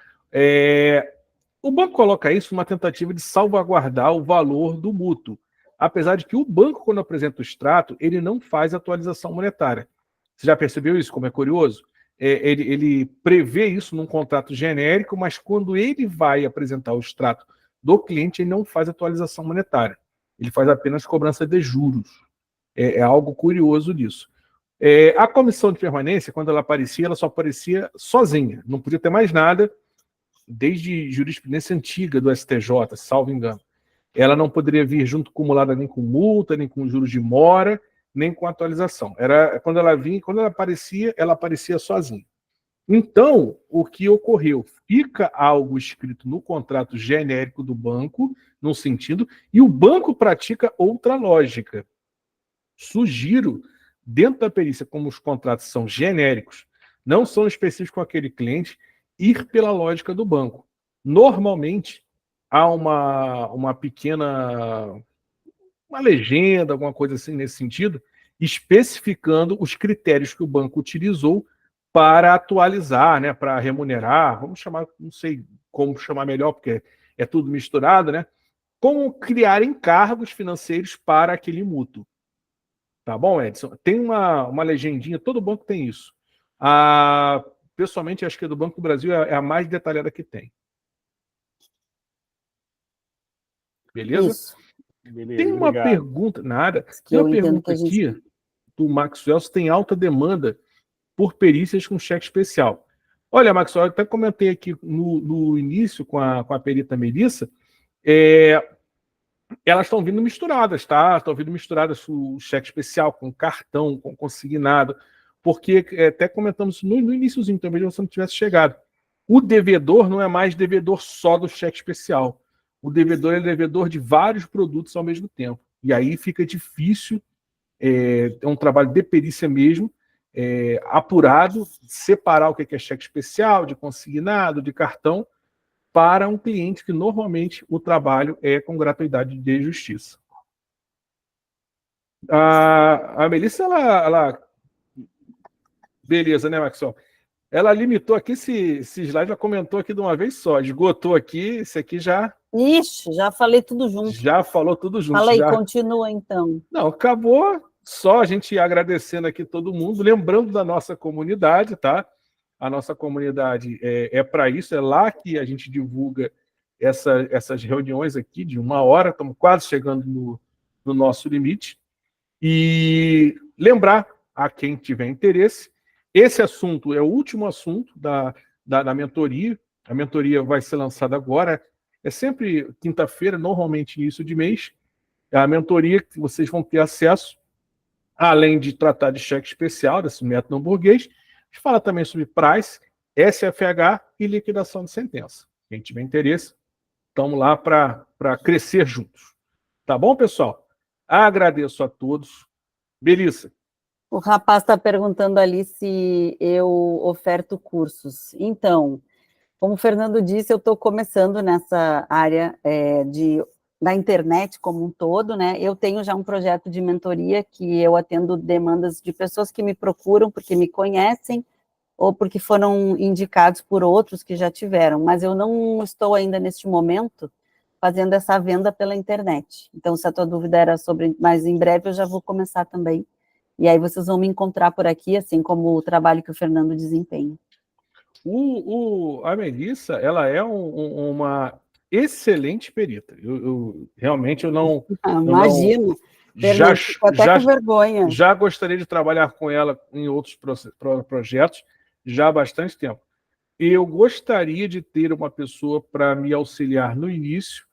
O banco coloca isso numa tentativa de salvaguardar o valor do mútuo. Apesar de que o banco, quando apresenta o extrato, ele não faz atualização monetária. Você já percebeu isso, como é curioso? Ele prevê isso num contrato genérico, mas quando ele vai apresentar o extrato do cliente, ele não faz atualização monetária. Ele faz apenas cobrança de juros. É algo curioso disso. A comissão de permanência, quando ela aparecia, ela só aparecia sozinha. Não podia ter mais nada, desde jurisprudência antiga do STJ, salvo engano. Ela não poderia vir junto acumulada nem com multa, nem com juros de mora, nem com atualização. Quando ela vinha, quando ela aparecia sozinha. Então, o que ocorreu? Fica algo escrito no contrato genérico do banco, num sentido, e o banco pratica outra lógica. Sugiro, dentro da perícia, como os contratos são genéricos, não são específicos com aquele cliente, ir pela lógica do banco. Normalmente, há uma pequena uma legenda, alguma coisa assim nesse sentido, especificando os critérios que o banco utilizou para atualizar, né, para remunerar, vamos chamar, não sei como chamar melhor, porque é tudo misturado, né? Como criar encargos financeiros para aquele mútuo. Tá bom, Edson? Tem uma legendinha, todo banco tem isso. Pessoalmente, acho que a do Banco do Brasil é a mais detalhada que tem. Beleza? Isso. Beleza, tem uma obrigado. pergunta, nada. Tem uma pergunta aqui do Maxwell, se tem alta demanda por perícias com cheque especial. Olha, Maxwell, eu até comentei aqui no início com a perita Melissa, elas estão vindo misturadas, tá? Estão vindo misturadas o cheque especial com cartão, com consignado, porque até comentamos no iníciozinho, talvez você não tivesse chegado. O devedor não é mais devedor só do cheque especial. O devedor é devedor de vários produtos ao mesmo tempo. E aí fica difícil, é um trabalho de perícia mesmo, apurado, separar o que é cheque especial, de consignado, de cartão, para um cliente que normalmente o trabalho é com gratuidade de justiça. A Melissa, ela... Beleza, né, Maxwell? Ela limitou aqui esse slide, já comentou aqui de uma vez só, esgotou aqui, esse aqui já... Ixi, já falei tudo junto. Já falou tudo junto. Fala aí, continua então. Não, acabou, só a gente agradecendo aqui todo mundo, lembrando da nossa comunidade, tá? A nossa comunidade é para isso, é lá que a gente divulga essas reuniões aqui de 1 hora, estamos quase chegando no nosso limite. E lembrar a quem tiver interesse, esse assunto é o último assunto da mentoria. A mentoria vai ser lançada agora, é sempre quinta-feira, normalmente início de mês. É a mentoria que vocês vão ter acesso, além de tratar de cheque especial, desse método hamburguês, a gente fala também sobre price, SFH e liquidação de sentença. Quem tiver interesse, estamos lá para crescer juntos. Tá bom, pessoal? Agradeço a todos. Melissa. O rapaz está perguntando ali se eu oferto cursos. Então, como o Fernando disse, eu estou começando nessa área da internet como um todo, né? Eu tenho já um projeto de mentoria que eu atendo demandas de pessoas que me procuram porque me conhecem ou porque foram indicados por outros que já tiveram, mas eu não estou ainda neste momento fazendo essa venda pela internet. Então, se a tua dúvida era sobre, mas em breve eu já vou começar também. E aí vocês vão me encontrar por aqui, assim como o trabalho que o Fernando desempenha. A Melissa, ela é uma excelente perita. Realmente eu não... Imagino. Fico até com vergonha. Já gostaria de trabalhar com ela em outros projetos, já há bastante tempo. eu gostaria de ter uma pessoa para me auxiliar no início,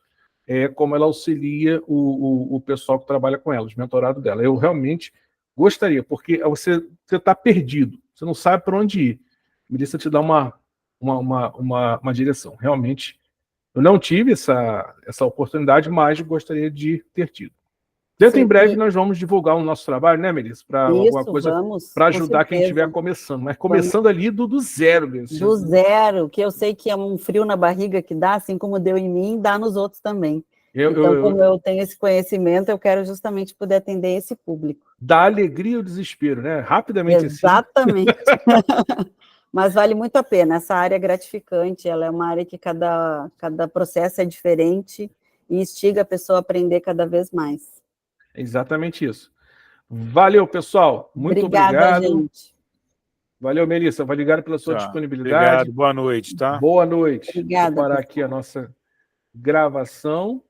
como ela auxilia o pessoal que trabalha com ela, os mentorados dela. Eu realmente gostaria, porque você está perdido, você não sabe para onde ir. Melissa te dá uma direção. Realmente, eu não tive essa oportunidade, mas gostaria de ter tido. Dentro em breve nós vamos divulgar o nosso trabalho, né, Melissa? Para alguma coisa para ajudar quem estiver começando, mas começando ali do zero mesmo. Do zero, que eu sei que é um frio na barriga que dá, assim como deu em mim, dá nos outros também. Então, como eu tenho esse conhecimento, eu quero justamente poder atender esse público. Da alegria ao desespero, né? Rapidamente. Exatamente. Assim. Mas vale muito a pena. Essa área é gratificante, ela é uma área que cada processo é diferente e instiga a pessoa a aprender cada vez mais. É exatamente isso. Valeu, pessoal. Muito obrigado. Gente. Valeu, Melissa. Obrigado pela sua disponibilidade. Obrigado. Boa noite, tá? Boa noite. Obrigada. Vou parar aqui a nossa gravação.